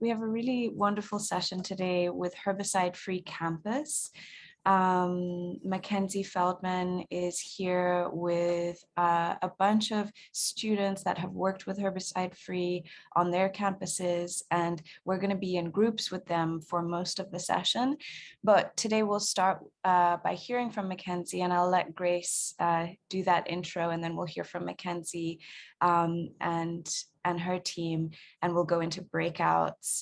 We have a really wonderful session today with Herbicide-Free Campus. Mackenzie Feldman is here with a bunch of students that have worked with Herbicide-Free on their campuses, and we're going to be in groups with them for most of the session. But today we'll start by hearing from Mackenzie, and I'll let Grace do that intro, and then we'll hear from Mackenzie and her team, and we'll go into breakouts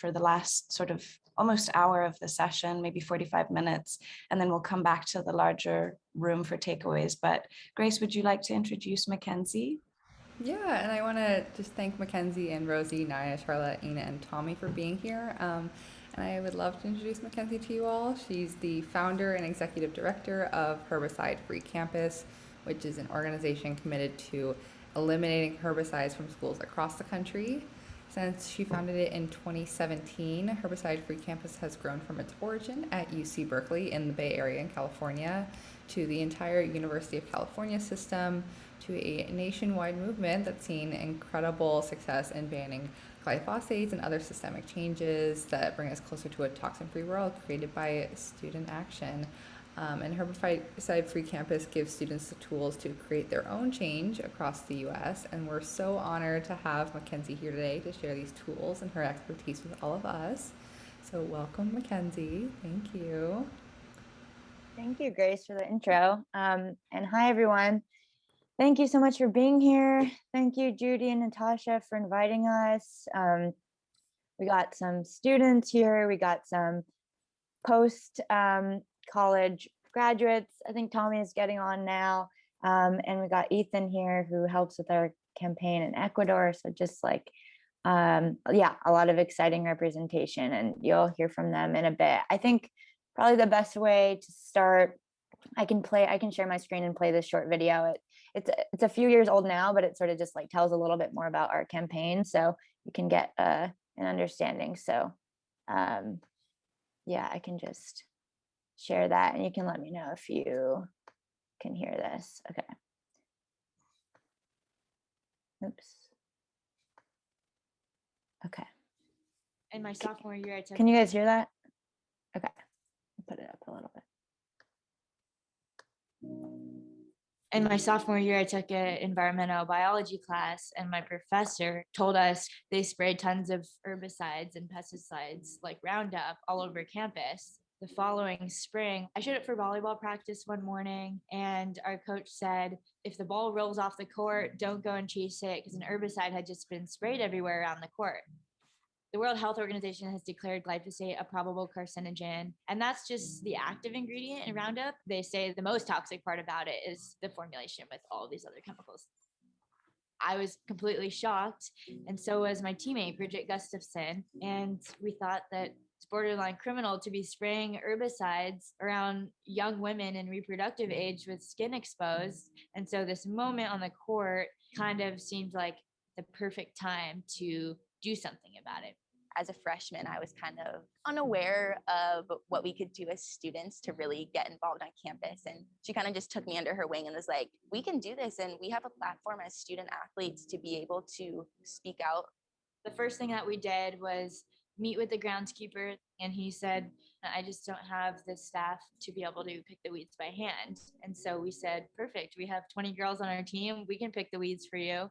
for the last sort of almost hour of the session, maybe 45 minutes, and then we'll come back to the larger room for takeaways. But Grace, would you like to introduce Mackenzie? Yeah, and I want to just thank Mackenzie and Rosie, Naya, Charlotte, Ina, and Tommy for being here. And I would love to introduce Mackenzie to you all. She's the founder and executive director of Herbicide Free Campus, which is an organization committed to eliminating herbicides from schools across the country. Since she founded it in 2017, Herbicide Free Campus has grown from its origin at UC Berkeley in the Bay Area in California to the entire University of California system, to a nationwide movement that's seen incredible success in banning glyphosates and other systemic changes that bring us closer to a toxin-free world created by student action. And Herbicide Free Campus gives students the tools to create their own change across the US. And we're so honored to have Mackenzie here today to share these tools and her expertise with all of us. So welcome, Mackenzie. Thank you. Thank you, Grace, for the intro. And hi, everyone. Thank you so much for being here. Thank you, Judy and Natasha, for inviting us. We got some students here. We got some post-college graduates. I think Tommy is getting on now. And we got Ethan here, who helps with our campaign in Ecuador. So just like, yeah, a lot of exciting representation, and you'll hear from them in a bit. I think probably the best way to start, I can share my screen and play this short video. It's a few years old now, but it sort of just like tells a little bit more about our campaign, so you can get an understanding. So yeah, I can just share that, and you can let me know if you can hear this. Okay. Oops. Okay. In my sophomore year, I took. Can you guys hear that? Okay. I'll put it up a little bit. In my sophomore year, I took an environmental biology class, and my professor told us they sprayed tons of herbicides and pesticides like Roundup all over campus. The following spring, I showed up for volleyball practice one morning, and our coach said, if the ball rolls off the court, don't go and chase it because an herbicide had just been sprayed everywhere around the court. The World Health Organization has declared glyphosate a probable carcinogen, and that's just the active ingredient in Roundup. They say the most toxic part about it is the formulation with all these other chemicals. I was completely shocked, and so was my teammate, Bridget Gustafson, and we thought that it's borderline criminal to be spraying herbicides around young women in reproductive age with skin exposed. And so this moment on the court kind of seemed like the perfect time to do something about it. As a freshman, I was kind of unaware of what we could do as students to really get involved on campus. And she kind of just took me under her wing and was like, we can do this. And we have a platform as student athletes to be able to speak out. The first thing that we did was meet with the groundskeeper, and he said, I just don't have the staff to be able to pick the weeds by hand. And so we said, perfect, we have 20 girls on our team, we can pick the weeds for you.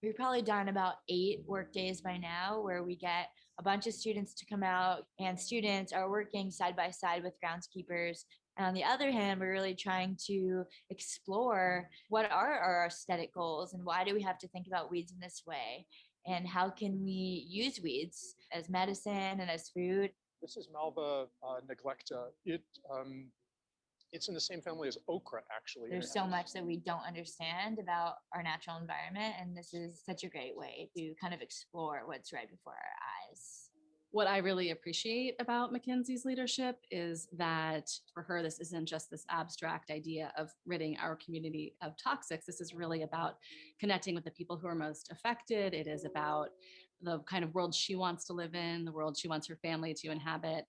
We've probably done about 8 work days by now where we get a bunch of students to come out, and students are working side by side with groundskeepers. And on the other hand, we're really trying to explore what are our aesthetic goals and why do we have to think about weeds in this way? And how can we use weeds as medicine and as food? This is Malva neglecta. It's in the same family as okra, actually. There's so much that we don't understand about our natural environment, and this is such a great way to kind of explore what's right before our eyes. What I really appreciate about Mackenzie's leadership is that for her, this isn't just this abstract idea of ridding our community of toxics. This is really about connecting with the people who are most affected. It is about the kind of world she wants to live in, the world she wants her family to inhabit.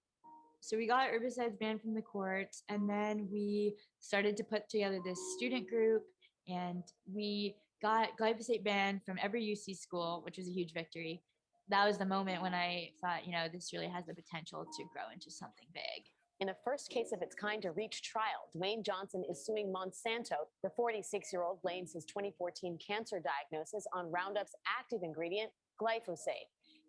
So we got herbicides banned from the courts, and then we started to put together this student group, and we got glyphosate banned from every UC school, which was a huge victory. that was the moment when I thought, this really has the potential to grow into something big. In a first case of its kind to reach trial, Dwayne Johnson is suing Monsanto. The 46-year-old blames his 2014 cancer diagnosis on Roundup's active ingredient, glyphosate.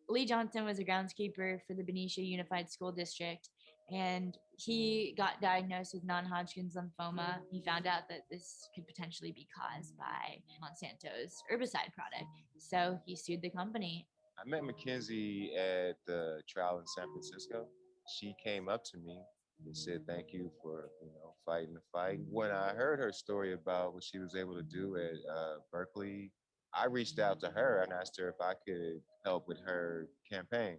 Lee Johnson was a groundskeeper for the Benicia Unified School District, and he got diagnosed with non-Hodgkin's lymphoma. He found out that this could potentially be caused by Monsanto's herbicide product, so he sued the company. I met Mackenzie at the trial in San Francisco. She came up to me and said, thank you for, fighting the fight. When I heard her story about what she was able to do at Berkeley, I reached out to her and asked her if I could help with her campaign.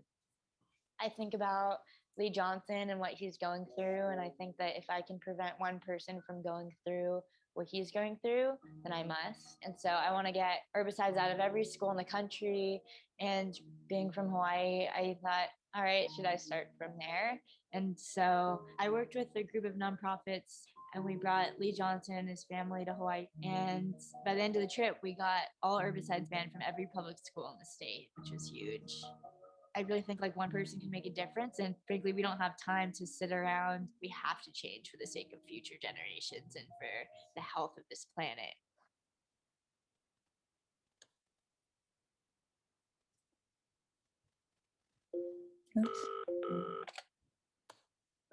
I think about Lee Johnson and what he's going through, and I think that if I can prevent one person from going through what he's going through, then I must. And so I want to get herbicides out of every school in the country. And being from Hawaii, I thought, all right, should I start from there? And so I worked with a group of nonprofits, and we brought Lee Johnson and his family to Hawaii. And by the end of the trip, we got all herbicides banned from every public school in the state, which was huge. I really think one person can make a difference. And frankly, we don't have time to sit around. We have to change for the sake of future generations and for the health of this planet. Oops.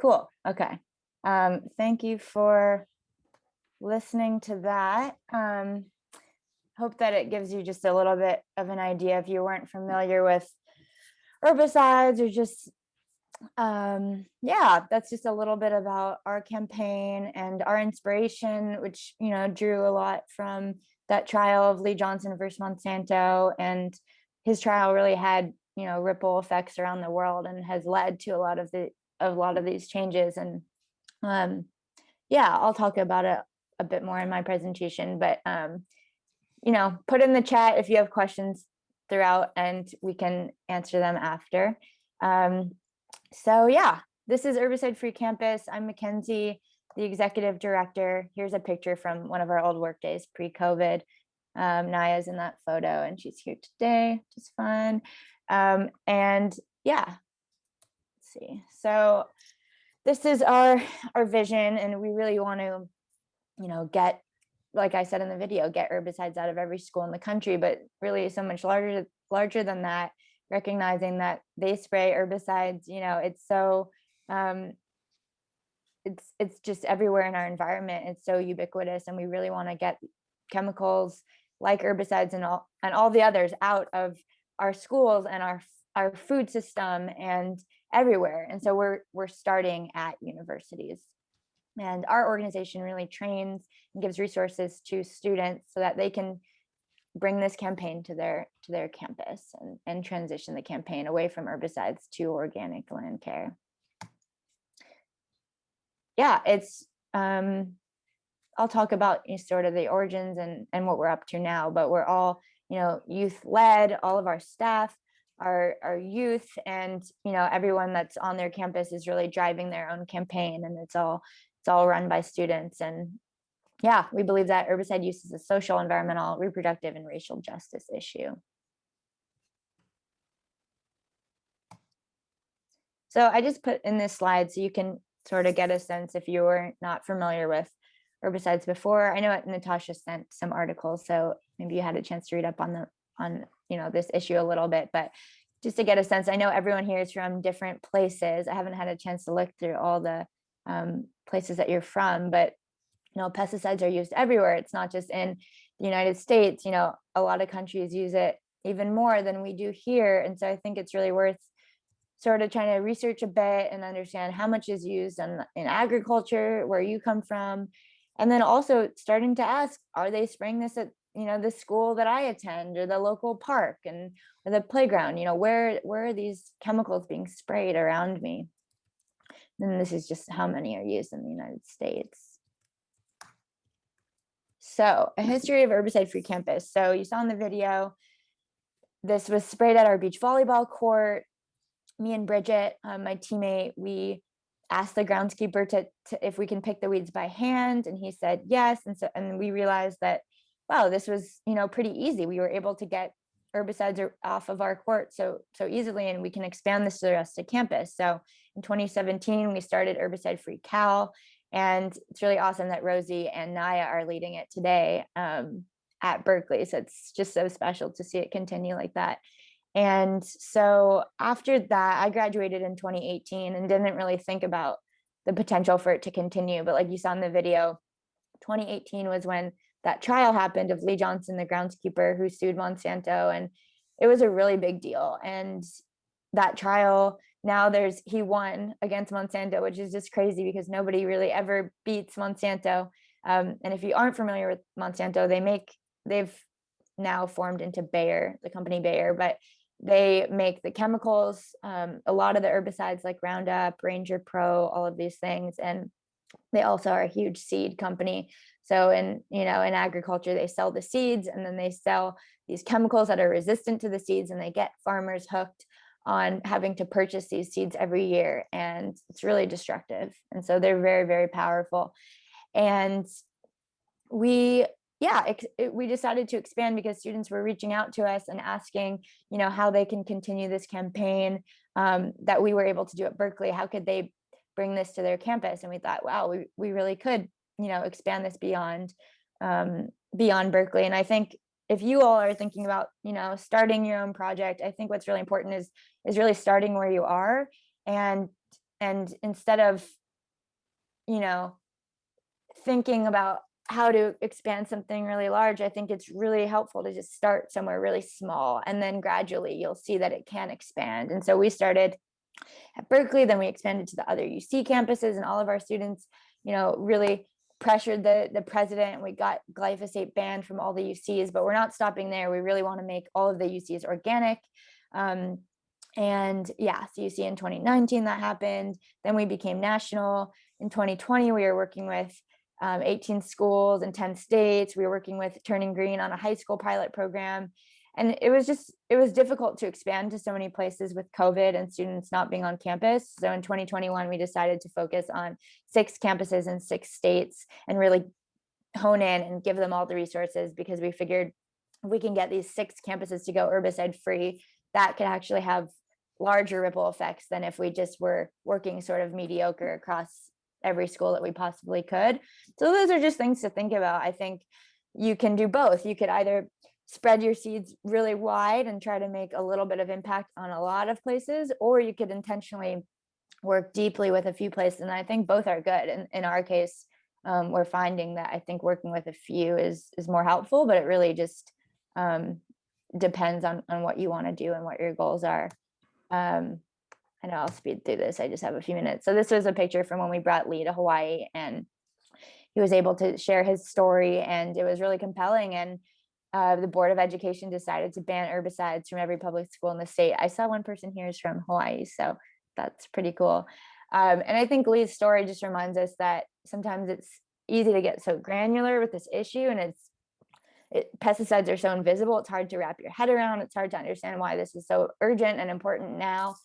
Cool. Okay. Thank you for listening to that. Hope that it gives you just a little bit of an idea if you weren't familiar with herbicides or just, that's just a little bit about our campaign and our inspiration, which, drew a lot from that trial of Lee Johnson versus Monsanto. And his trial really had, ripple effects around the world and has led to a lot of these changes. And I'll talk about it a bit more in my presentation, but put in the chat if you have questions throughout and we can answer them after. This is Herbicide Free Campus. I'm Mackenzie, the executive director. Here's a picture from one of our old work days pre-COVID. Naya's in that photo and she's here today, which is fun. Let's see. So this is our vision, and we really want to, get, like I said in the video, get herbicides out of every school in the country, but really so much larger than that, recognizing that they spray herbicides, it's so, it's just everywhere in our environment. It's so ubiquitous, and we really want to get chemicals like herbicides and all the others out of our schools and our food system and everywhere. And so we're starting at universities. And our organization really trains and gives resources to students so that they can bring this campaign to their campus and transition the campaign away from herbicides to organic land care. It's I'll talk about sort of the origins and what we're up to now, but we're all youth led. All of our staff are youth, and everyone that's on their campus is really driving their own campaign, and it's all run by students. And we believe that herbicide use is a social, environmental, reproductive, and racial justice issue. So I just put in this slide so you can sort of get a sense if you were not familiar with herbicides before. I know Natasha sent some articles, so maybe you had a chance to read up on this issue a little bit, but just to get a sense, I know everyone here is from different places. I haven't had a chance to look through all the places that you're from, but pesticides are used everywhere. It's not just in the United States. A lot of countries use it even more than we do here. And so I think it's really worth sort of trying to research a bit and understand how much is used in agriculture, where you come from. And then also starting to ask, are they spraying this at the school that I attend, or the local park or the playground? Where are these chemicals being sprayed around me? And this is just how many are used in the United States. So a history of herbicide-free campus. So you saw in the video, this was sprayed at our beach volleyball court. Me and Bridget, my teammate, we asked the groundskeeper to if we can pick the weeds by hand, and he said yes. And we realized that, wow, this was pretty easy. We were able to get herbicides are off of our court so easily, and we can expand this to the rest of campus. So in 2017, we started Herbicide Free Cal, and it's really awesome that Rosie and Naya are leading it today at Berkeley. So it's just so special to see it continue like that. And so after that, I graduated in 2018 and didn't really think about the potential for it to continue. But like you saw in the video, 2018 was when that trial happened of Lee Johnson, the groundskeeper who sued Monsanto. And it was a really big deal. And that trial, now he won against Monsanto, which is just crazy because nobody really ever beats Monsanto. And if you aren't familiar with Monsanto, they've now formed into Bayer, the company Bayer, but they make the chemicals, a lot of the herbicides like Roundup, Ranger Pro, all of these things. And they also are a huge seed company. So in agriculture, they sell the seeds and then they sell these chemicals that are resistant to the seeds, and they get farmers hooked on having to purchase these seeds every year. And it's really destructive. And so they're very, very powerful. And we decided to expand because students were reaching out to us and asking, how they can continue this campaign that we were able to do at Berkeley. How could they bring this to their campus? And we thought, wow, we really could, expand this beyond Berkeley. And I think if you all are thinking about, starting your own project, I think what's really important is really starting where you are, and instead of, thinking about how to expand something really large, I think it's really helpful to just start somewhere really small, and then gradually you'll see that it can expand. And so we started at Berkeley, then we expanded to the other UC campuses, and all of our students, really pressured the president, and we got glyphosate banned from all the UCs, but we're not stopping there. We really want to make all of the UCs organic. And yeah, so you see in 2019 that happened. Then we became national. In 2020, we were working with 18 schools in 10 states. We were working with Turning Green on a high school pilot program. And it was difficult to expand to so many places with COVID and students not being on campus. So in 2021, we decided to focus on 6 campuses in 6 states and really hone in and give them all the resources, because we figured if we can get these 6 campuses to go herbicide free, that could actually have larger ripple effects than if we just were working sort of mediocre across every school that we possibly could. So those are just things to think about. I think you can do both. You could either spread your seeds really wide and try to make a little bit of impact on a lot of places, or you could intentionally work deeply with a few places. And I think both are good. And in our case, we're finding that I think working with a few is more helpful, but it really just depends on what you want to do and what your goals are. I know I'll speed through this. I just have a few minutes. So this was a picture from when we brought Lee to Hawaii, and he was able to share his story, and it was really compelling. And the Board of Education decided to ban herbicides from every public school in the state. I saw one person here is from Hawaii, so that's pretty cool. And I think Lee's story just reminds us that sometimes it's easy to get so granular with this issue, and pesticides are so invisible. It's hard to wrap your head around. It's hard to understand why this is so urgent and important now.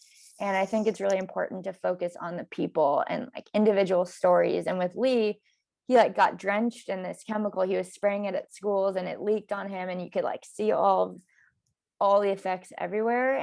And I think it's really important to focus on the people and like individual stories. And with Lee, he got drenched in this chemical. He was spraying it at schools and it leaked on him, and you could see all the effects everywhere.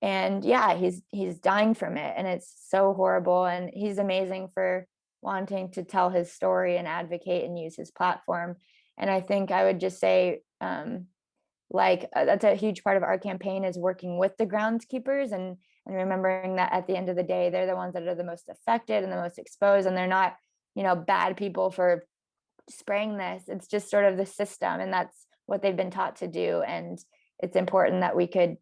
And yeah, he's dying from it, and it's so horrible. And he's amazing for wanting to tell his story and advocate and use his platform. And I think I would just say, that's a huge part of our campaign, is working with the groundskeepers and remembering that at the end of the day, they're the ones that are the most affected and the most exposed, and they're not, bad people for spraying this. It's just sort of the system, and that's what they've been taught to do. And it's important that we could,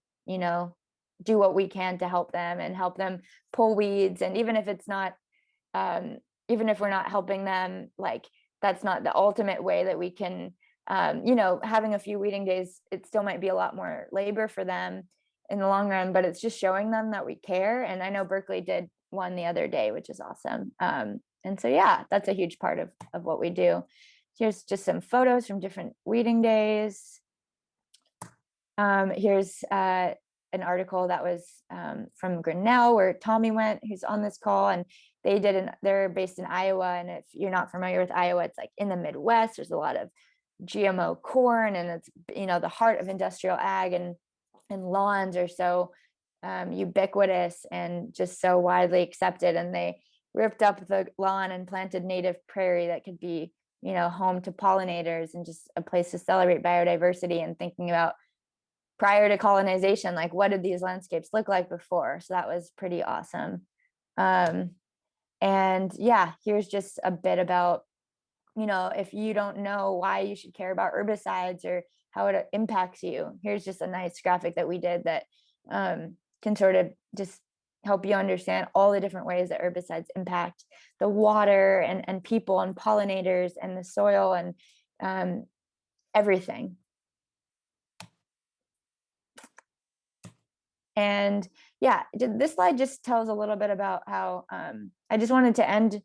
do what we can to help them and help them pull weeds. And even if it's not, even if we're not helping them, that's not the ultimate way that we can, having a few weeding days, it still might be a lot more labor for them in the long run, but it's just showing them that we care. And I know Berkeley did one the other day, which is awesome. And so, yeah, that's a huge part of what we do. Here's just some photos from different weeding days. Here's an article that was from Grinnell, where Tommy went, who's on this call, and they're based in Iowa. And if you're not familiar with Iowa, it's in the Midwest. There's a lot of GMO corn, and it's, you know, the heart of industrial ag, and lawns are so ubiquitous and just so widely accepted. And they ripped up the lawn and planted native prairie that could be, you know, home to pollinators and just a place to celebrate biodiversity, and thinking about prior to colonization, like what did these landscapes look like before? So that was pretty awesome. And yeah, here's just a bit about, you know, if you don't know why you should care about herbicides or how it impacts you, here's just a nice graphic that we did that can sort of just help you understand all the different ways that herbicides impact the water and people and pollinators and the soil and everything. And yeah, this slide just tells a little bit about how I just wanted to end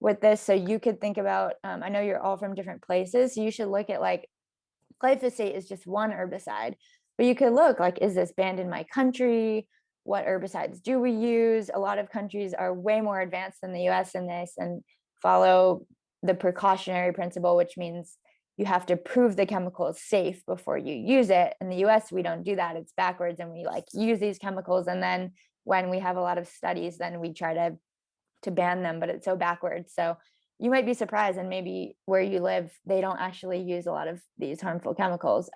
with this so you could think about, I know you're all from different places, so you should look at, like, glyphosate is just one herbicide, but you could look like, is this banned in my country? What herbicides do we use? A lot of countries are way more advanced than the US in this and follow the precautionary principle, which means you have to prove the chemical is safe before you use it. In the US, we don't do that. It's backwards, and we like use these chemicals, and then when we have a lot of studies, then we try to ban them, but it's so backwards. So you might be surprised, and maybe where you live, they don't actually use a lot of these harmful chemicals.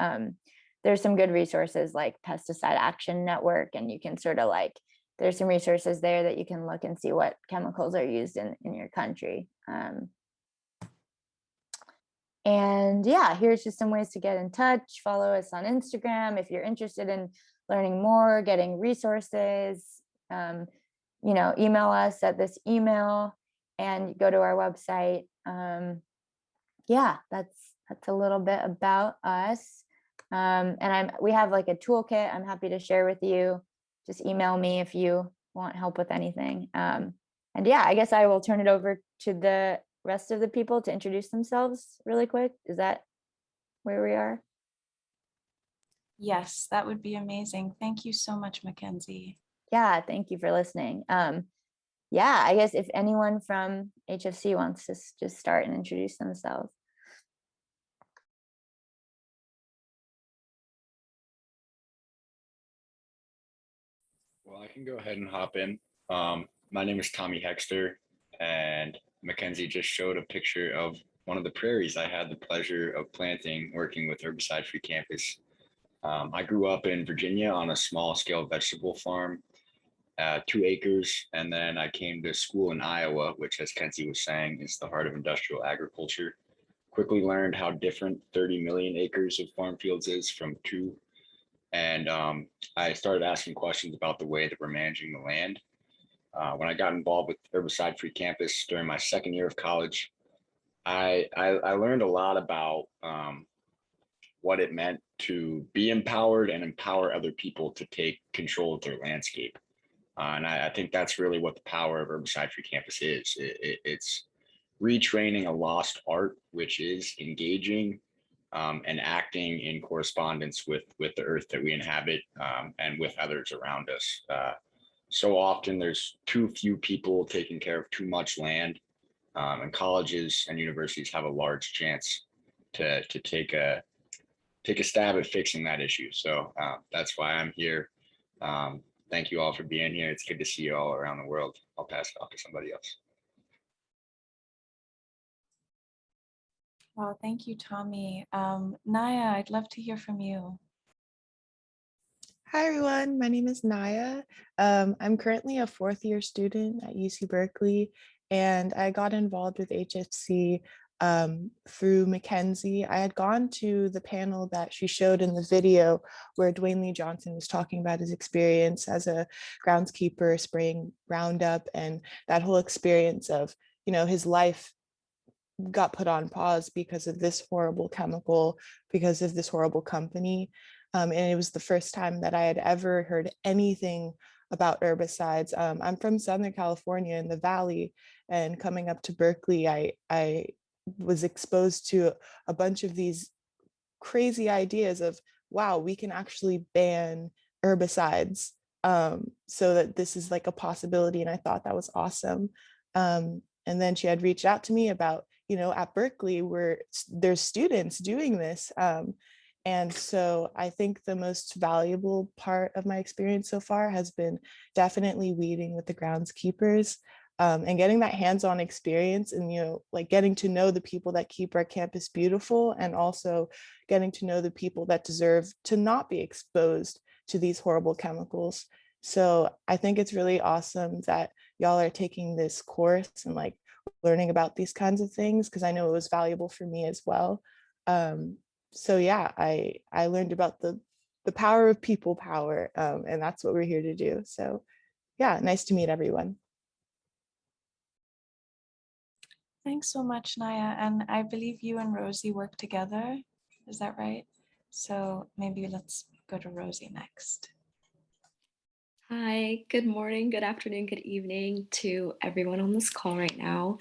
There's some good resources like Pesticide Action Network, and you can sort of like, there's some resources there that you can look and see what chemicals are used in your country. And yeah, here's just some ways to get in touch. Follow us on Instagram if you're interested in learning more, getting resources. You know, email us at this email and go to our website. Yeah, that's a little bit about us. And we have like a toolkit I'm happy to share with you. Just email me if you want help with anything. And yeah, I guess I will turn it over to the rest of the people to introduce themselves really quick. Is that where we are? Yes, that would be amazing. Thank you so much, Mackenzie. Yeah, thank you for listening. Yeah, I guess if anyone from HFC wants to just start and introduce themselves. Well, I can go ahead and hop in. My name is Tommy Hector, and Mackenzie just showed a picture of one of the prairies I had the pleasure of planting working with Herbicide Free Campus. I grew up in Virginia on a small scale vegetable farm, 2 acres, and then I came to school in Iowa, which, as Kenzie was saying, is the heart of industrial agriculture. Quickly learned how different 30 million acres of farm fields is from 2. And I started asking questions about the way that we're managing the land. When I got involved with Herbicide Free Campus during my second year of college, I learned a lot about what it meant to be empowered and empower other people to take control of their landscape. And I think that's really what the power of Herbicide Free Campus is. It's retraining a lost art, which is engaging and acting in correspondence with the earth that we inhabit and with others around us. So often there's too few people taking care of too much land, and colleges and universities have a large chance to take a stab at fixing that issue. So that's why I'm here. Thank you all for being here. It's good to see you all around the world. I'll pass it off to somebody else. Well, thank you, Tommy. Naya, I'd love to hear from you. Hi, everyone. My name is Naya. I'm currently a 4th year student at UC Berkeley, and I got involved with HFC through Mackenzie. I had gone to the panel that she showed in the video where Dwayne Lee Johnson was talking about his experience as a groundskeeper spraying Roundup, and that whole experience of, you know, his life got put on pause because of this horrible chemical, because of this horrible company. And it was the first time that I had ever heard anything about herbicides. I'm from Southern California in the Valley, and coming up to Berkeley, I was exposed to a bunch of these crazy ideas of, wow, we can actually ban herbicides, so that this is like a possibility. And I thought that was awesome. And then she had reached out to me about at Berkeley, there's students doing this. And so I think the most valuable part of my experience so far has been definitely weeding with the groundskeepers, and getting that hands-on experience, and like getting to know the people that keep our campus beautiful, and also getting to know the people that deserve to not be exposed to these horrible chemicals. So I think it's really awesome that y'all are taking this course and like learning about these kinds of things, because I know it was valuable for me as well. So yeah, I learned about the power of people power, and that's what we're here to do. So yeah, nice to meet everyone. Thanks so much, Naya. And I believe you and Rosie work together. Is that right? So maybe let's go to Rosie next. Hi, good morning, good afternoon, good evening to everyone on this call right now.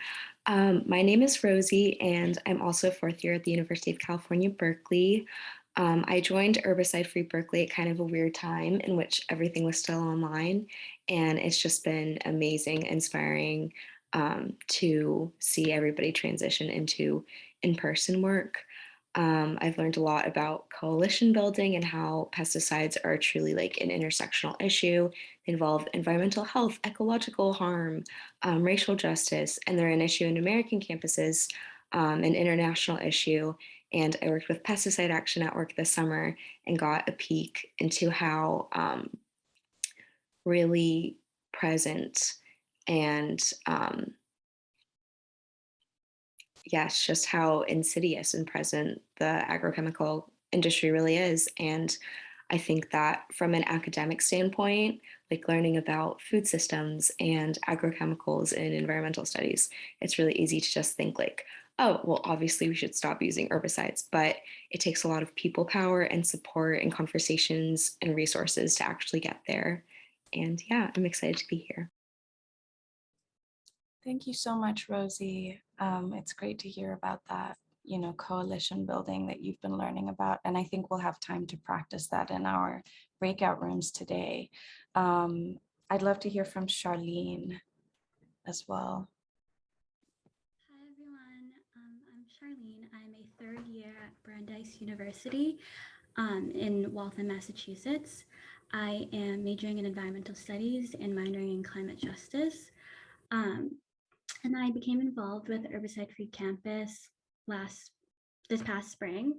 My name is Rosie, and I'm also fourth year at the University of California, Berkeley. I joined Herbicide Free Berkeley at kind of a weird time in which everything was still online, and it's just been amazing, inspiring to see everybody transition into in-person work. I've learned a lot about coalition building and how pesticides are truly like an intersectional issue. They involve environmental health, ecological harm, racial justice, and they're an issue in American campuses, an international issue. And I worked with Pesticide Action Network this summer and got a peek into how really present and yes, just how insidious and present the agrochemical industry really is. And I think that from an academic standpoint, like learning about food systems and agrochemicals in environmental studies, it's really easy to just think like, oh, well, obviously we should stop using herbicides, but it takes a lot of people power and support and conversations and resources to actually get there. And yeah, I'm excited to be here. Thank you so much, Rosie. It's great to hear about that, coalition building that you've been learning about. And I think we'll have time to practice that in our breakout rooms today. I'd love to hear from Charlene as well. Hi, everyone. I'm Charlene. I'm a third year at Brandeis University in Waltham, Massachusetts. I am majoring in environmental studies and minoring in climate justice. And I became involved with Herbicide Free Campus this past spring.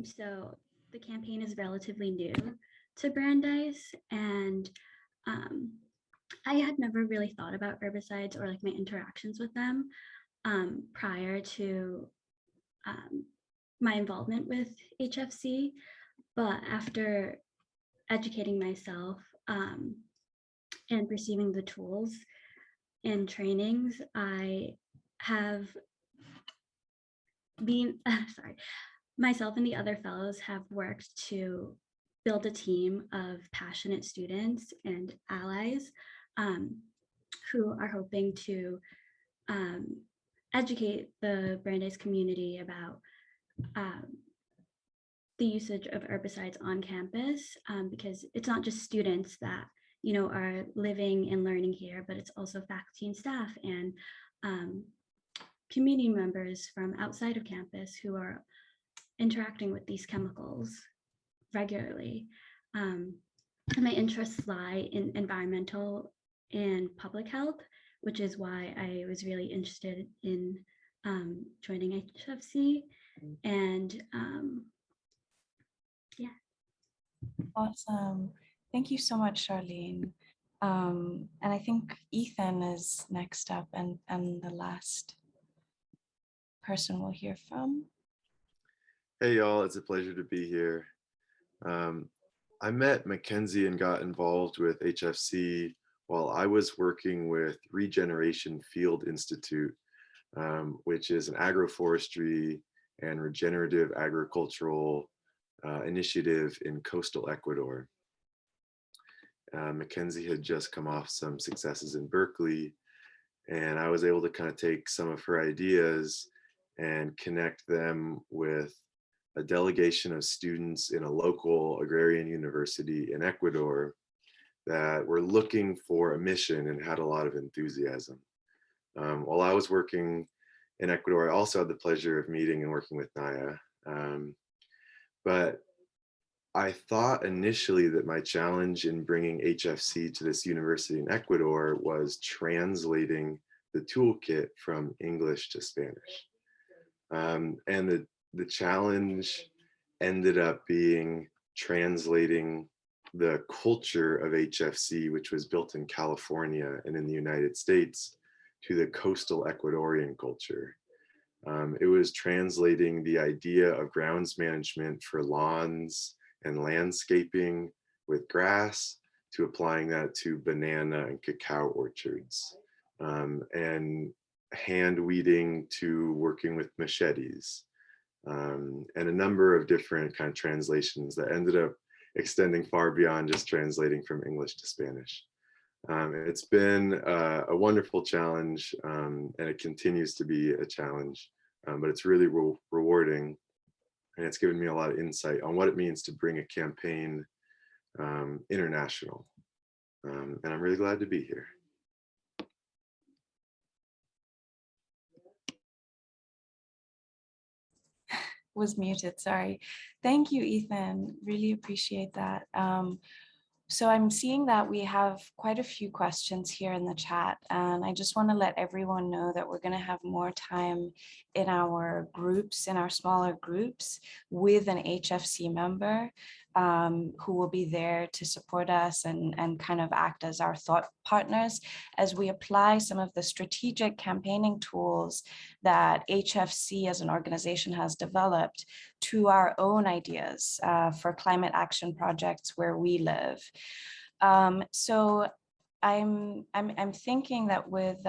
So the campaign is relatively new to Brandeis, and I had never really thought about herbicides or like my interactions with them prior to my involvement with HFC. But after educating myself and receiving the tools and trainings, I have been, myself and the other fellows have worked to build a team of passionate students and allies who are hoping to educate the Brandeis community about the usage of herbicides on campus, because it's not just students that are living and learning here, but it's also faculty and staff and community members from outside of campus who are interacting with these chemicals regularly. And my interests lie in environmental and public health, which is why I was really interested in joining HFC. And yeah. Awesome. Thank you so much, Charlene. And I think Ethan is next up and the last person we'll hear from. Hey y'all, it's a pleasure to be here. I met Mackenzie and got involved with HFC while I was working with Regeneration Field Institute, which is an agroforestry and regenerative agricultural initiative in coastal Ecuador. Mackenzie had just come off some successes in Berkeley, and I was able to kind of take some of her ideas and connect them with a delegation of students in a local agrarian university in Ecuador that were looking for a mission and had a lot of enthusiasm. While I was working in Ecuador, I also had the pleasure of meeting and working with Naya. But I thought initially that my challenge in bringing HFC to this university in Ecuador was translating the toolkit from English to Spanish. And the challenge ended up being translating the culture of HFC, which was built in California and in the United States, to the coastal Ecuadorian culture. It was translating the idea of grounds management for lawns and landscaping with grass to applying that to banana and cacao orchards, and hand weeding to working with machetes, and a number of different kind of translations that ended up extending far beyond just translating from English to Spanish. It's been a wonderful challenge, and it continues to be a challenge, but it's really rewarding, and it's given me a lot of insight on what it means to bring a campaign international, and I'm really glad to be here. Was muted, sorry. Thank you, Ethan. Really appreciate that. So I'm seeing that we have quite a few questions here in the chat, and I just want to let everyone know that we're going to have more time in our groups, in our smaller groups, with an HFC member who will be there to support us and kind of act as our thought partners as we apply some of the strategic campaigning tools that HFC as an organization has developed to our own ideas for climate action projects where we live. So I'm thinking that with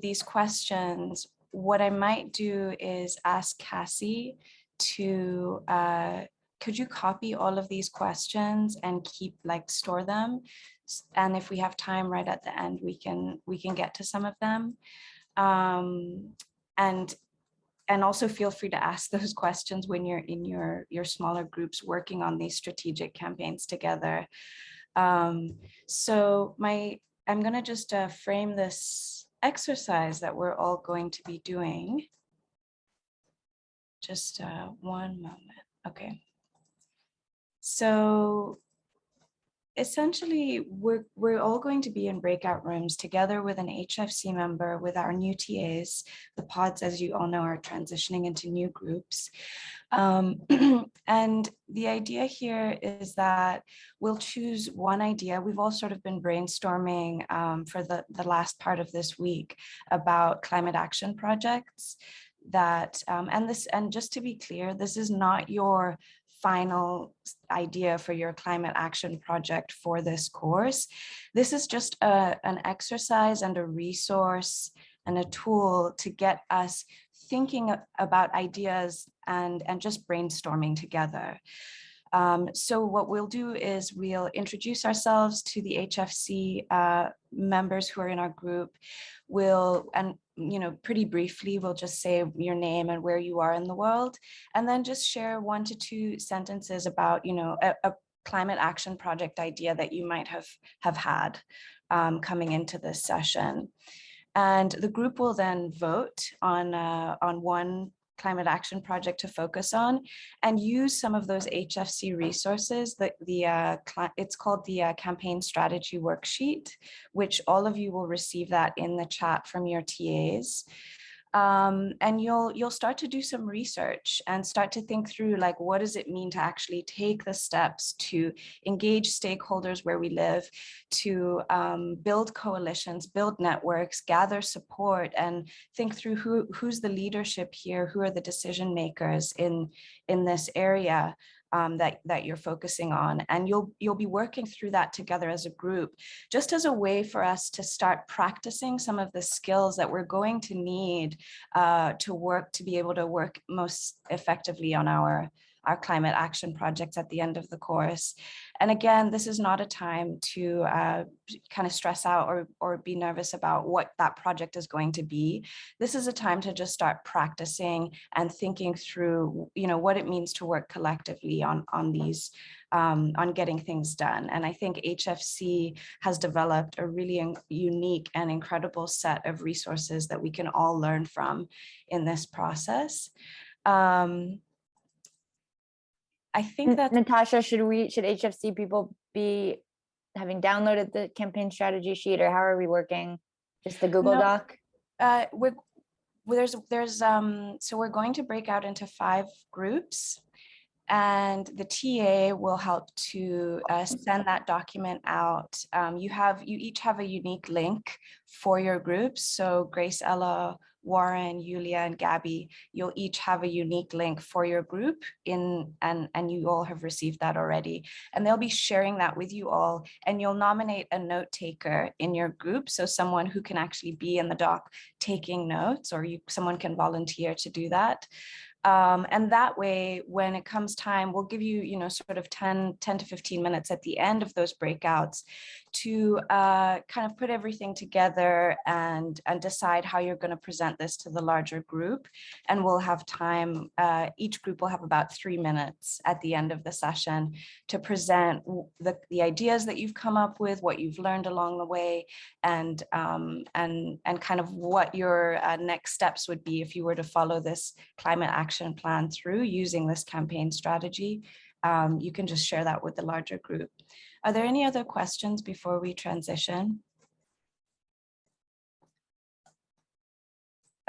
these questions, what I might do is ask Cassie to, could you copy all of these questions and store them? And if we have time right at the end, we can get to some of them. And also feel free to ask those questions when you're in your smaller groups working on these strategic campaigns together. So I'm gonna just frame this exercise that we're all going to be doing. Just one moment, okay. So essentially, we're all going to be in breakout rooms together with an HFC member, with our new TAs. The pods, as you all know, are transitioning into new groups. And the idea here is that we'll choose one idea. We've all sort of been brainstorming for the last part of this week about climate action projects that, and just to be clear, this is not your final idea for your climate action project for this course. This is just an exercise and a resource and a tool to get us thinking about ideas and just brainstorming together. So what we'll do is we'll introduce ourselves to the HFC members who are in our group. Pretty briefly, we'll just say your name and where you are in the world, and then just share 1 to 2 sentences about, a climate action project idea that you might have had coming into this session. And the group will then vote on one climate action project to focus on and use some of those HFC resources. It's called the campaign strategy worksheet, which all of you will receive that in the chat from your TAs. And you'll start to do some research and start to think through, like, what does it mean to actually take the steps to engage stakeholders where we live, to build coalitions, build networks, gather support, and think through who's the leadership here, who are the decision makers in this area that you're focusing on. And you'll be working through that together as a group, just as a way for us to start practicing some of the skills that we're going to need to be able to work most effectively on our our climate action projects at the end of the course. And again, this is not a time to kind of stress out or be nervous about what that project is going to be. This is a time to just start practicing and thinking through, what it means to work collectively on these, on getting things done. And I think HFC has developed a really unique and incredible set of resources that we can all learn from in this process. I think that Natasha, should HFC people be having downloaded the campaign strategy sheet, or how are we working? Just the Google Doc? So we're going to break out into 5 groups, and the TA will help to send that document out. You each have a unique link for your groups. So Grace, Ella, Warren, Yulia, and Gabby, you'll each have a unique link for your group and you all have received that already. And they'll be sharing that with you all, and you'll nominate a note taker in your group. So someone who can actually be in the doc taking notes, or someone can volunteer to do that. And that way, when it comes time, we'll give you, sort of 10 to 15 minutes at the end of those breakouts to kind of put everything together and decide how you're going to present this to the larger group. And we'll have time, each group will have about 3 minutes at the end of the session to present the ideas that you've come up with, what you've learned along the way, and kind of what your next steps would be if you were to follow this climate action plan through using this campaign strategy. You can just share that with the larger group. Are there any other questions before we transition?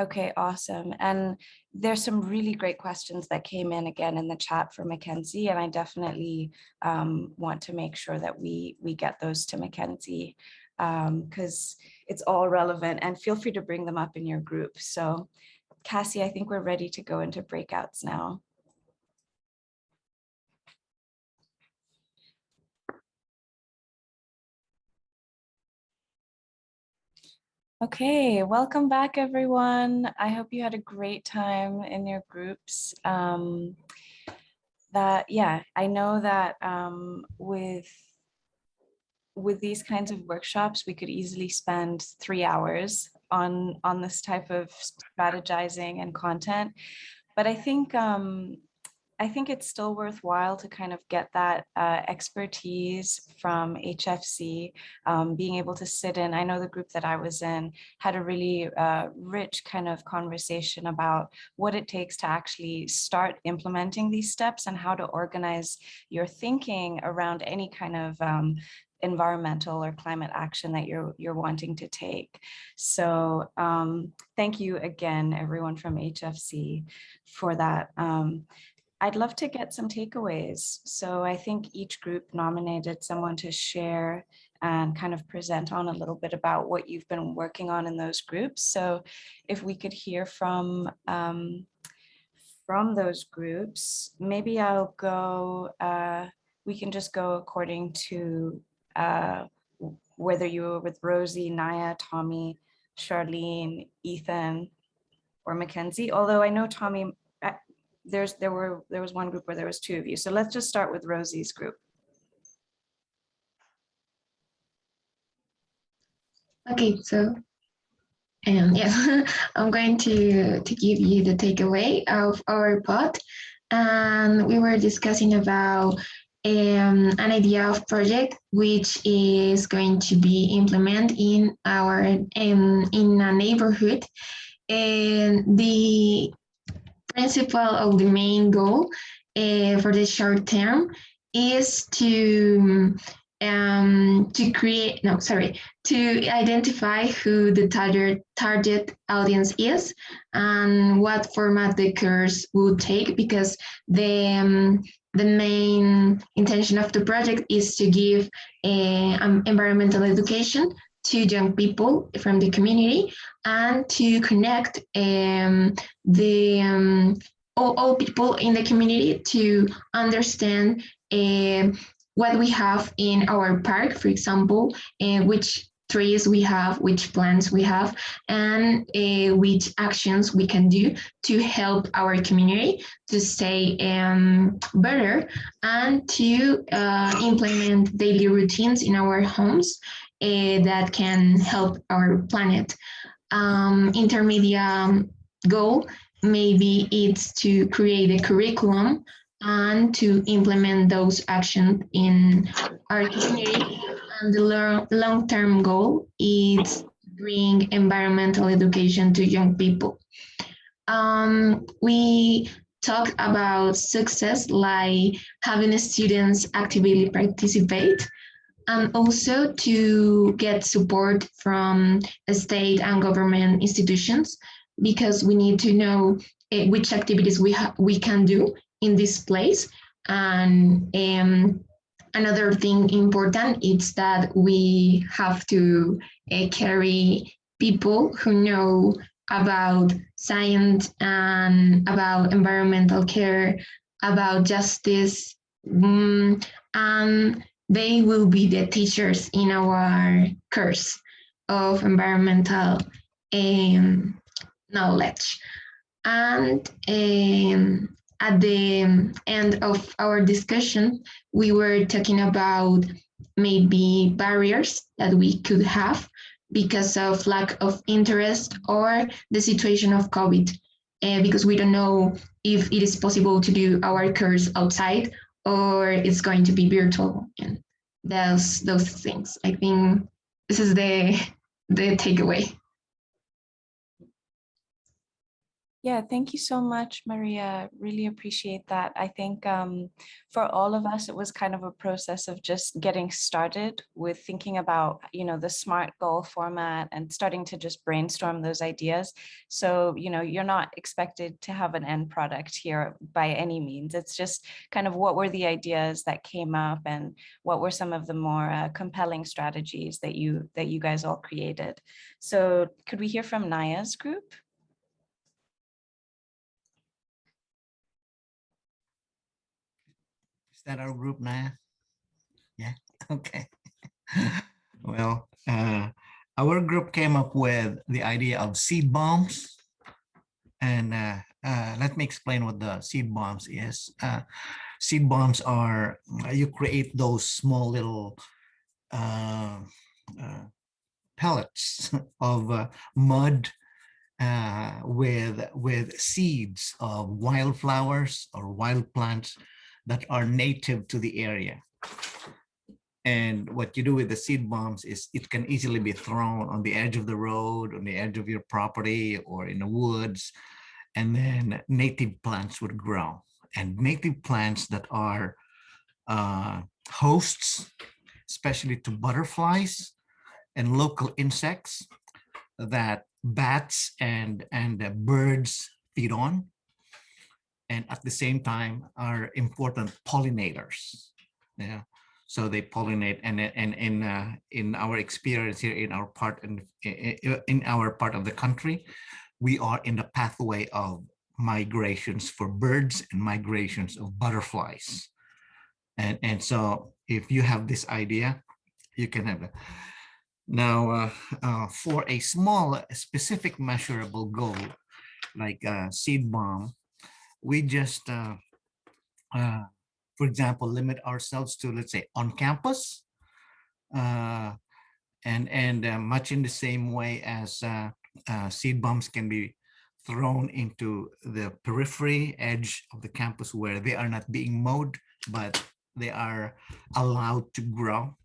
Okay, awesome. And there's some really great questions that came in again in the chat for Mackenzie, and I definitely want to make sure that we get those to Mackenzie because it's all relevant, and feel free to bring them up in your group. So Cassie, I think we're ready to go into breakouts now. Okay, welcome back, everyone. I hope you had a great time in your groups. I know that with these kinds of workshops, we could easily spend 3 hours on this type of strategizing and content, but I think it's still worthwhile to kind of get that expertise from HFC, being able to sit in. I know the group that I was in had a really rich kind of conversation about what it takes to actually start implementing these steps and how to organize your thinking around any kind of environmental or climate action that you're wanting to take. So thank you again, everyone from HFC, for that. I'd love to get some takeaways. So I think each group nominated someone to share and kind of present on a little bit about what you've been working on in those groups. So if we could hear from those groups, maybe I'll go, we can just go according to whether you were with Rosie, Naya, Tommy, Charlene, Ethan, or Mackenzie. Although I know Tommy, there was one group where there was 2 of you. So let's just start with Rosie's group. Okay, so yes, I'm going to give you the takeaway of our pod, and we were discussing about an idea of project which is going to be implemented in our in a neighborhood, and the principle of the main goal for the short term is to identify who the target audience is and what format the course will take, because the main intention of the project is to give environmental education to young people from the community and to connect all people in the community to understand what we have in our park, for example, which trees we have, which plants we have, and which actions we can do to help our community to stay better and to implement daily routines in our homes that can help our planet. Intermediate goal maybe it's to create a curriculum and to implement those actions in our community. And the long-term goal is to bring environmental education to young people. We talk about success like having students actively participate and also to get support from state and government institutions because we need to know which activities we can do in this place. And another thing important is that we have to carry people who know about science and about environmental care, about justice, and they will be the teachers in our course of environmental knowledge. And at the end of our discussion, we were talking about maybe barriers that we could have because of lack of interest or the situation of COVID, because we don't know if it is possible to do our course outside or it's going to be virtual, and those things. I think this is the takeaway. Yeah, thank you so much, Maria. Really appreciate that. I think for all of us, it was kind of a process of just getting started with thinking about, the SMART goal format and starting to just brainstorm those ideas. So, you're not expected to have an end product here by any means. It's just kind of what were the ideas that came up and what were some of the more compelling strategies that you guys all created. So could we hear from Naya's group? That our group, Naya? Yeah, okay. Well, our group came up with the idea of seed bombs. And let me explain what the seed bombs is. Seed bombs are, you create those small little pellets of mud with seeds of wildflowers or wild plants that are native to the area. And what you do with the seed bombs is it can easily be thrown on the edge of the road, on the edge of your property, or in the woods, and then native plants would grow. And native plants that are hosts, especially to butterflies and local insects that bats and birds feed on, and at the same time are important pollinators. Yeah, so they pollinate, and in our experience here in our part of the country, we are in the pathway of migrations for birds and migrations of butterflies, and so if you have this idea, you can have it. Now, for a small, specific, measurable goal like a seed bomb, we just, for example, limit ourselves to, let's say, on campus, and much in the same way as seed bombs can be thrown into the periphery edge of the campus where they are not being mowed, but they are allowed to grow,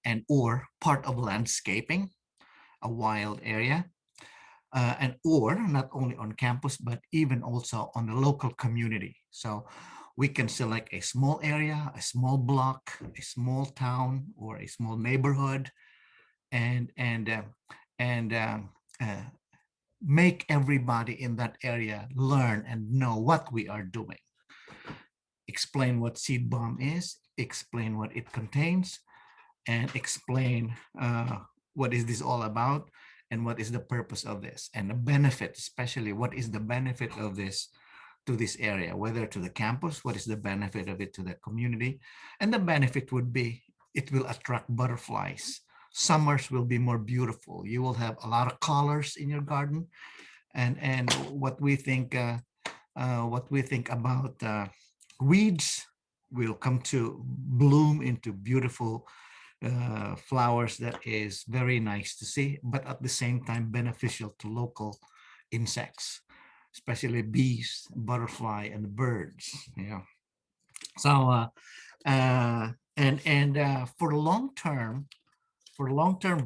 and or part of landscaping, a wild area. And or not only on campus, but even also on the local community. So we can select a small area, a small block, a small town, or a small neighborhood, and make everybody in that area learn and know what we are doing. Explain what seed bomb is, explain what it contains, and explain what is this all about, and what is the purpose of this, and the benefit, especially what is the benefit of this to this area, whether to the campus, what is the benefit of it to the community. And the benefit would be it will attract butterflies summers will be more beautiful. You will have a lot of colors in your garden, and what we think about weeds will come to bloom into beautiful flowers that is very nice to see, but at the same time beneficial to local insects, especially bees, butterfly, and birds. Yeah. So for long-term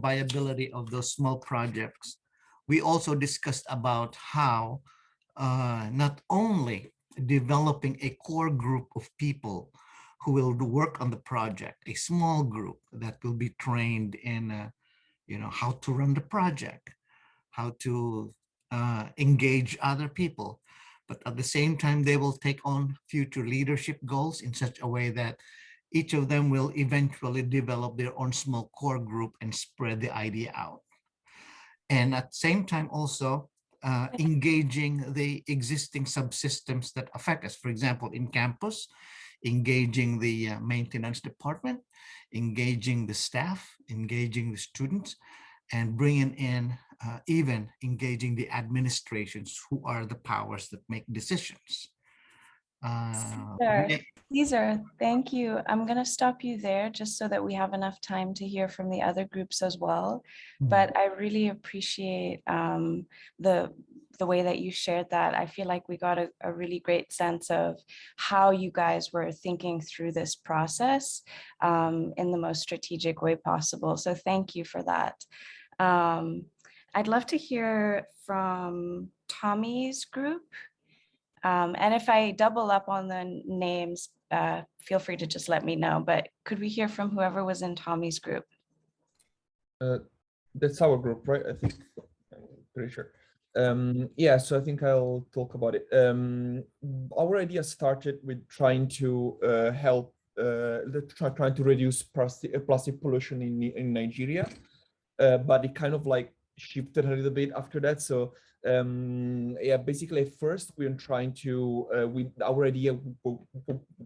viability of those small projects, we also discussed about how not only developing a core group of people who will work on the project, a small group that will be trained in how to run the project, how to engage other people, but at the same time they will take on future leadership goals in such a way that each of them will eventually develop their own small core group and spread the idea out. And at the same time also engaging the existing subsystems that affect us. For example, in campus, engaging the maintenance department, engaging the staff, engaging the students, and bringing in even engaging the administrations, who are the powers that make decisions. Caesar, thank you. I'm going to stop you there just so that we have enough time to hear from the other groups as well. But I really appreciate the way that you shared that. I feel like we got a really great sense of how you guys were thinking through this process in the most strategic way possible. So thank you for that. I'd love to hear from Tommy's group. And if I double up on the names, feel free to just let me know, but could we hear from whoever was in Tommy's group? That's our group, right? I think, I'm pretty sure. Yeah, so I think I'll talk about it. Our idea started with trying to help, trying to reduce plastic pollution in Nigeria, but it kind of like shifted a little bit after that. So yeah, basically at first we were trying to, our idea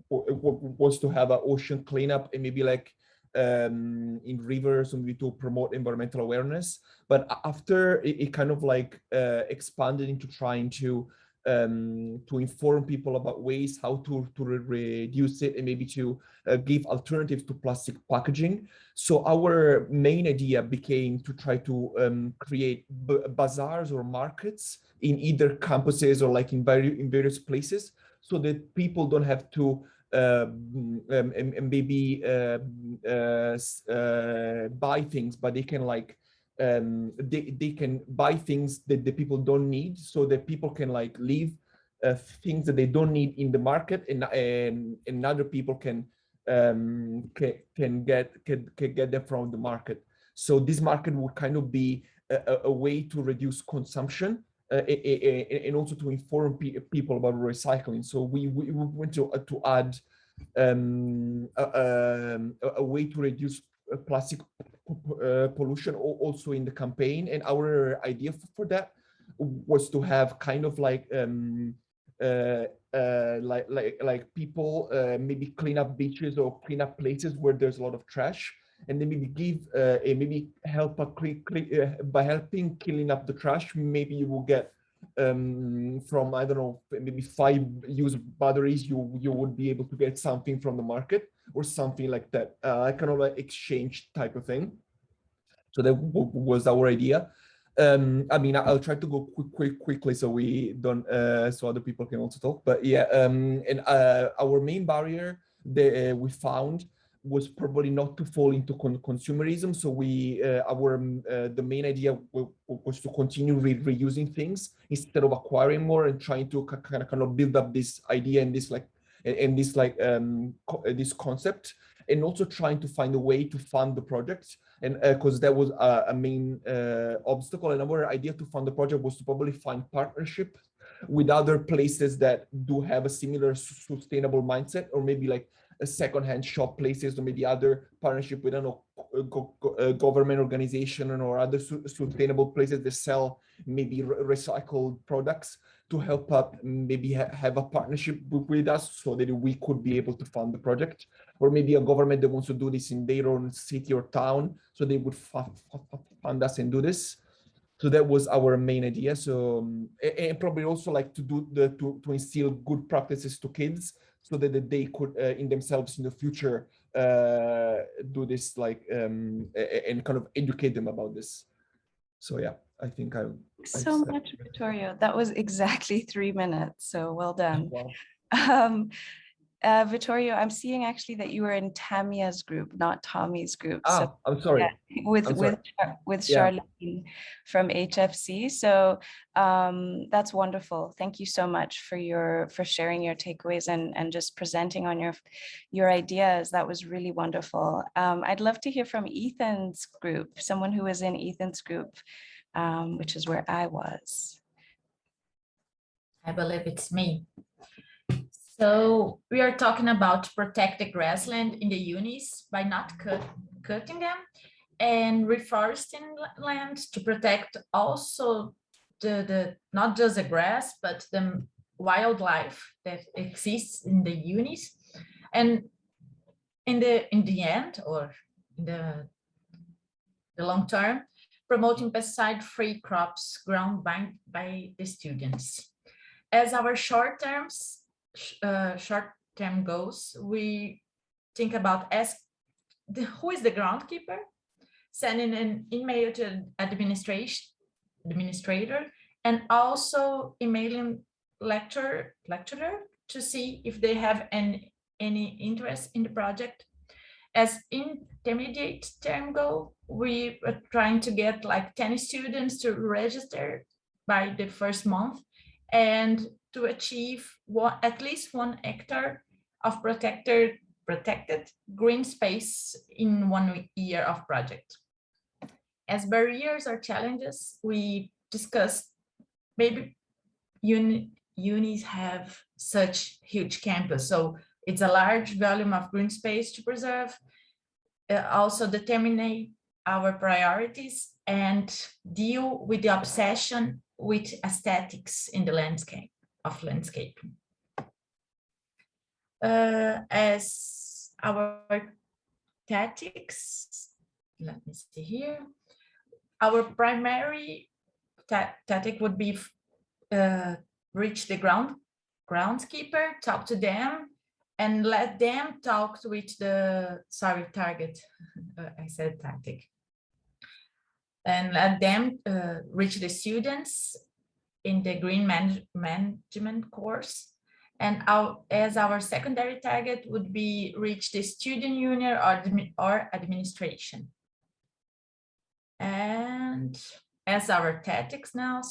was to have an ocean cleanup and maybe like in rivers and maybe to promote environmental awareness. But after it kind of like expanded into trying to inform people about ways how to reduce it and maybe to give alternatives to plastic packaging. So our main idea became to try to create bazaars or markets in either campuses or like in various places, so that people don't have to maybe buy things, but they can like they can buy things that the people don't need, so that people can like leave things that they don't need in the market, and other people can get them from the market. So this market would kind of be a way to reduce consumption and also to inform people about recycling. So we want to add a way to reduce plastic pollution also in the campaign. And our idea for that was to have kind of like people maybe clean up beaches or clean up places where there's a lot of trash, and then maybe give maybe help by helping cleaning up the trash. Maybe you will get from, I don't know, maybe 5 used batteries, you would be able to get something from the market or something like that, kind of like exchange type of thing. So that was our idea. I mean, I'll try to go quickly so we don't so other people can also talk. But yeah, and our main barrier that we found was probably not to fall into consumerism. So we the main idea was to continue reusing things instead of acquiring more, and trying to kind of build up this idea and this this concept, and also trying to find a way to fund the project. And because that was a main obstacle, and our idea to fund the project was to probably find partnership with other places that do have a similar sustainable mindset, or maybe like a secondhand shop places, or maybe other partnership with, I don't know, government organization or other sustainable places that sell maybe recycled products, to help up maybe have a partnership with us so that we could be able to fund the project, or maybe a government that wants to do this in their own city or town, so they would fund us and do this. So that was our main idea. So and probably also like to do to instill good practices to kids, so that they could in themselves in the future do this, like and kind of educate them about this. So yeah, I think so much, Vittorio. That was exactly 3 minutes. So well done. Wow. Vittorio, I'm seeing actually that you were in Tamia's group, not Tommy's group. So I'm sorry. yeah, with Yeah. Charlene from HFC. So that's wonderful. Thank you so much for sharing your takeaways and just presenting on your ideas. That was really wonderful. I'd love to hear from Ethan's group, someone who was in Ethan's group, which is where I was. I believe it's me. So we are talking about protect the grassland in the unis by not cutting them, and reforesting land to protect also the not just the grass, but the wildlife that exists in the unis. And in the end, or in the long term, promoting pesticide-free crops grown by the students. As our short-term goals, we think about who is the groundkeeper, sending an email to administrator, and also emailing lecturer to see if they have any interest in the project. As intermediate term goal, we are trying to get like 10 students to register by the first month, and to achieve at least 1 hectare of protected green space in 1 year of project. As barriers or challenges, we discussed maybe unis have such huge campus, so it's a large volume of green space to preserve. Also determine our priorities and deal with the obsession with aesthetics in the landscape. As our tactics, let me see here. Our primary tactic would be reach the groundskeeper, talk to them, and let them talk with the target. I said tactic. And let them reach the students in the green management course. And as our secondary target would be reach the student union or administration. And as our tactics now,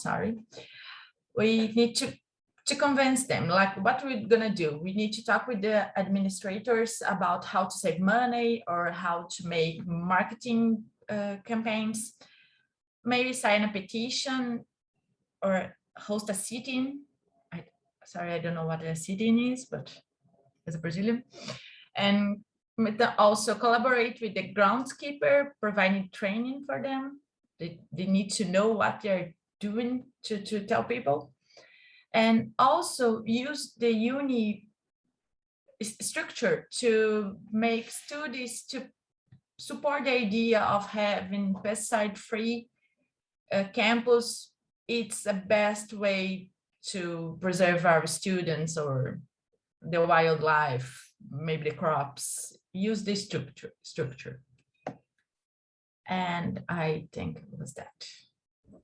we need to convince them, like what we're gonna do. We need to talk with the administrators about how to save money or how to make marketing campaigns, maybe sign a petition or host a sit-in. I don't know what a sit-in is, but as a Brazilian. And also collaborate with the groundskeeper, providing training for them. They need to know what they're doing to tell people. And also use the uni structure to make studies to support the idea of having pesticide-free campus. It's the best way to preserve our students or the wildlife, maybe the crops. Use this structure. And I think it was that.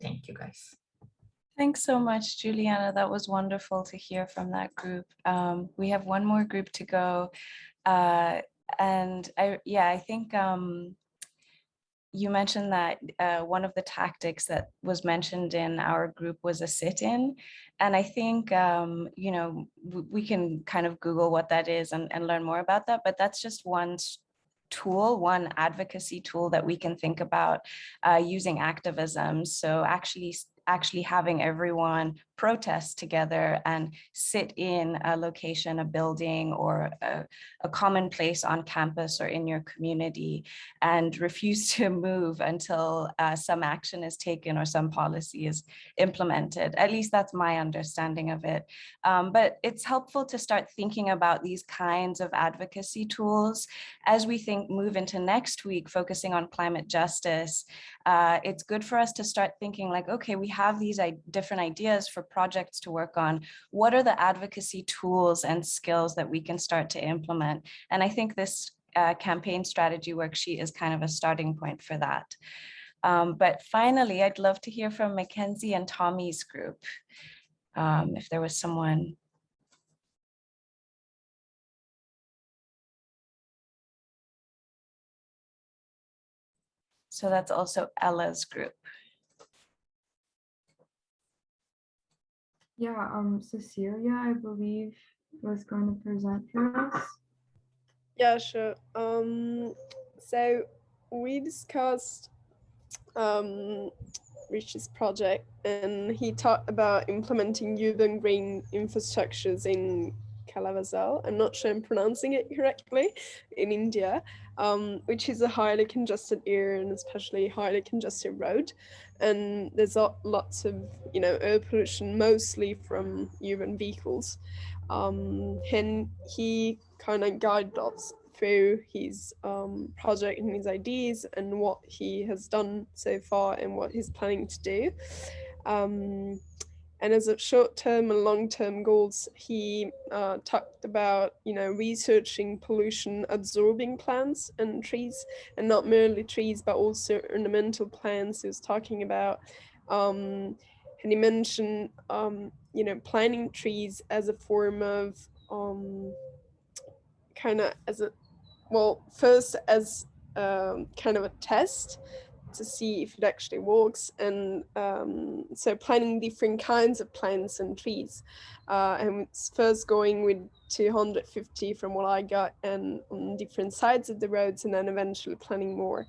Thank you, guys. Thanks so much, Juliana. That was wonderful to hear from that group. We have one more group to go. And I think you mentioned that one of the tactics that was mentioned in our group was a sit-in. And I think, we can kind of Google what that is and learn more about that, but that's just one advocacy tool that we can think about using activism. So actually having everyone protest together and sit in a location, a building, or a common place on campus or in your community, and refuse to move until some action is taken or some policy is implemented. At least that's my understanding of it. But it's helpful to start thinking about these kinds of advocacy tools as we move into next week, focusing on climate justice. It's good for us to start thinking like, okay, we have these different ideas for projects to work on. What are the advocacy tools and skills that we can start to implement? And I think this campaign strategy worksheet is kind of a starting point for that. But finally, I'd love to hear from Mackenzie and Tommy's group. If there was someone. So that's also Ella's group. Yeah, Cecilia, I believe, was going to present for us. Yeah, sure. So we discussed Rich's project, and he talked about implementing urban green infrastructures in Kalavazal. I'm not sure I'm pronouncing it correctly, in India, which is a highly congested area and especially highly congested road. And there's lots of, air pollution, mostly from urban vehicles. And he kind of guided us through his project and his ideas and what he has done so far and what he's planning to do. And as a short-term and long-term goals, he talked about, researching pollution-absorbing plants and trees, and not merely trees, but also ornamental plants. He was talking about, and he mentioned, planting trees as a form of first as kind of a test to see if it actually works, and so planting different kinds of plants and trees, and it's first going with 250 from what I got, and on different sides of the roads, and then eventually planting more.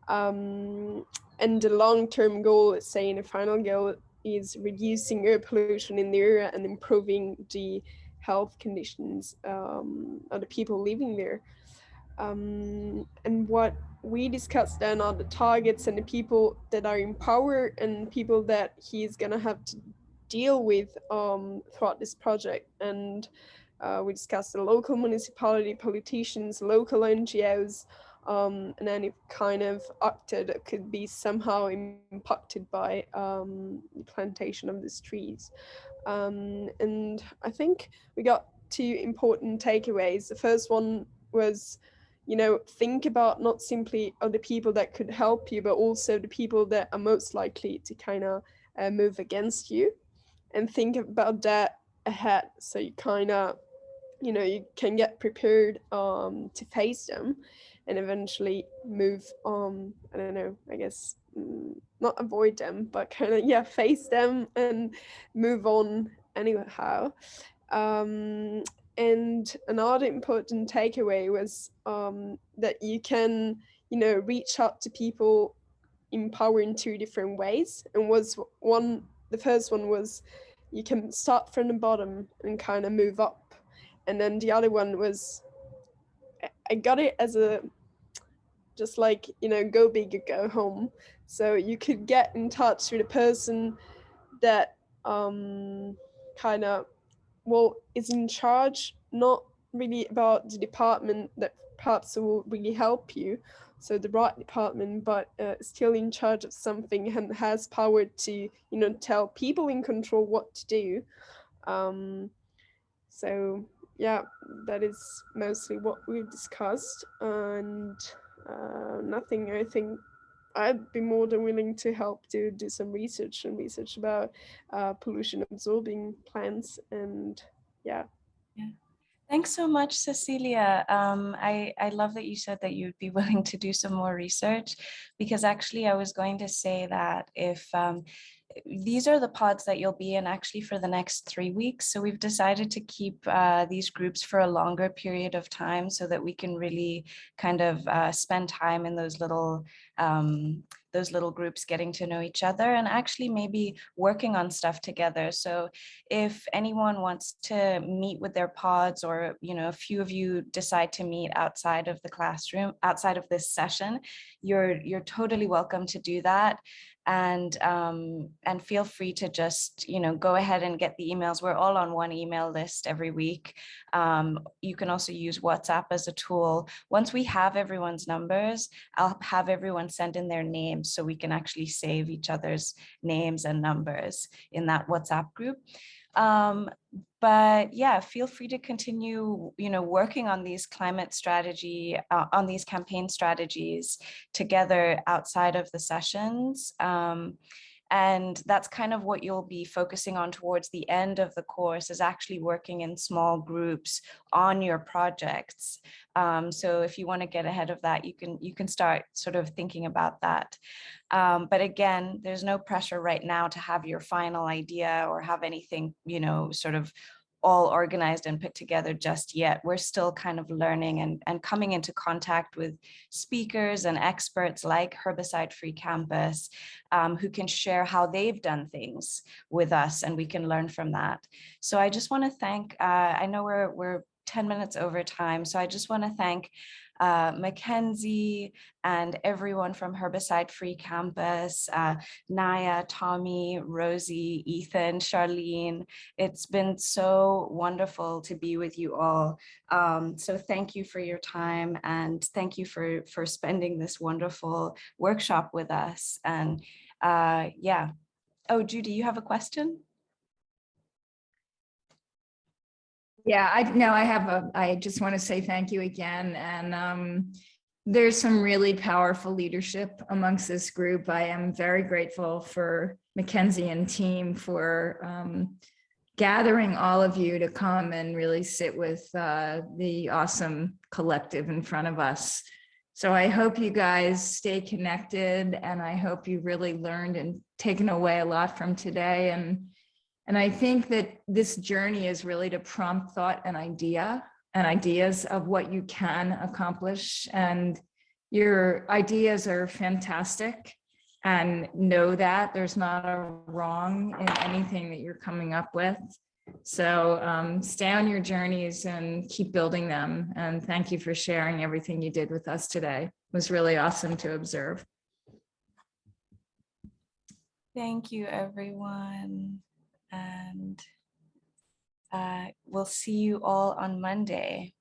And the long-term goal, let's say in a final goal, is reducing air pollution in the area and improving the health conditions of the people living there. And what we discussed then are the targets and the people that are in power and people that he's gonna have to deal with throughout this project. And we discussed the local municipality, politicians, local NGOs, and any kind of actor that could be somehow impacted by the plantation of these trees. And I think we got two important takeaways. The first one was, think about not simply other people that could help you, but also the people that are most likely to kind of move against you, and think about that ahead. So you kind of, you can get prepared to face them and eventually move I don't know, I guess not avoid them, but kind of, face them and move on anyhow. And another important takeaway was that you can, reach out to people in power in two different ways. And the first one was you can start from the bottom and kind of move up. And then the other one was, I got it as just like, go big or go home. So you could get in touch with a person that kind of, is in charge, not really about the department that perhaps will really help you, so the right department, but still in charge of something and has power to, tell people in control what to do. So yeah, that is mostly what we've discussed, and nothing. I think I'd be more than willing to help to do some research about pollution absorbing plants, and yeah. Thanks so much, Cecilia. I love that you said that you'd be willing to do some more research, because actually I was going to say that if these are the pods that you'll be in actually for the next 3 weeks. So we've decided to keep these groups for a longer period of time so that we can really kind of spend time in those little those little groups getting to know each other and actually maybe working on stuff together. So if anyone wants to meet with their pods, or a few of you decide to meet outside of the classroom, outside of this session, you're totally welcome to do that. And feel free to just go ahead and get the emails. We're all on one email list every week. You can also use WhatsApp as a tool. Once we have everyone's numbers, I'll have everyone send in their names so we can actually save each other's names and numbers in that WhatsApp group. But yeah, feel free to continue, working on these climate strategy, on these campaign strategies together outside of the sessions. And that's kind of what you'll be focusing on towards the end of the course, is actually working in small groups on your projects. So if you want to get ahead of that, you can start sort of thinking about that. But again, there's no pressure right now to have your final idea or have anything, sort of all organized and put together just yet. We're still kind of learning and coming into contact with speakers and experts like Herbicide Free Campus, who can share how they've done things with us, and we can learn from that. So I just want to thank, I know we're 10 minutes over time, so I just want to thank Mackenzie and everyone from Herbicide Free Campus, Naya, Tommy, Rosie, Ethan, Charlene. It's been so wonderful to be with you all. So thank you for your time, and thank you for spending this wonderful workshop with us. And yeah. Oh, Judy, you have a question? Yeah, I just want to say thank you again. And there's some really powerful leadership amongst this group. I am very grateful for Mackenzie and team for gathering all of you to come and really sit with the awesome collective in front of us. So I hope you guys stay connected, and I hope you really learned and taken away a lot from today. And I think that this journey is really to prompt thought and ideas of what you can accomplish. And your ideas are fantastic, and know that there's not a wrong in anything that you're coming up with. So stay on your journeys and keep building them. And thank you for sharing everything you did with us today. It was really awesome to observe. Thank you, everyone. And we'll see you all on Monday.